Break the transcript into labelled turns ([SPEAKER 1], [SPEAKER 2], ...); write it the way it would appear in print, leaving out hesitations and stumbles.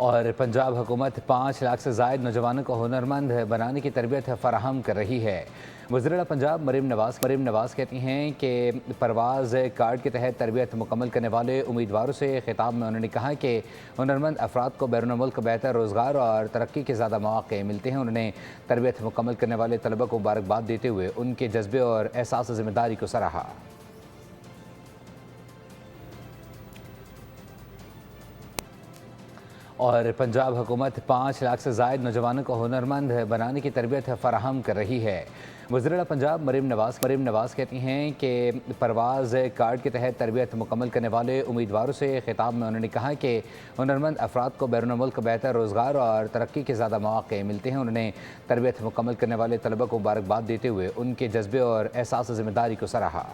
[SPEAKER 1] और पंजाब हुकूमत 5 लाख से ज़ायद नौजवानों को हुनरमंद बनाने की तरबियत फराहम कर रही है। वज़ीर पंजाब मरीम नवाज़ कहती हैं कि परवाज़ कार्ड के तहत तरबियत मुकम्मल करने वाले उम्मीदवारों से खिताब में उन्होंने कहा कि हुनरमंद अफराद को बैरून मुल्क बेहतर रोज़गार और तरक्की के ज़्यादा मौक़े मिलते हैं। उन्होंने तरबियत मुकम्मल करने वाले तलबा को मुबारकबाद देते हुए उनके जज्बे और एहसास ज़िम्मेदारी को सराहा। और पंजाब हुकूमत 5 लाख से ज़ायद नौजवानों को हुनरमंद बनाने की तरबियत फराहम कर रही है। वज़ीर पंजाब मरीम नवाज़ कहती हैं कि परवाज़ कार्ड के तहत तरबियत मुकम्मल करने वाले उम्मीदवारों से खिताब में उन्होंने कहा कि हुनरमंद अफराद को बैरून मुल्क बेहतर रोज़गार और तरक्की के ज़्यादा मौक़े मिलते हैं। उन्होंने तरबियत मुकम्मल करने वाले तलबा को मुबारकबाद देते हुए उनके जज्बे और एहसास ज़िम्मेदारी को सराहा।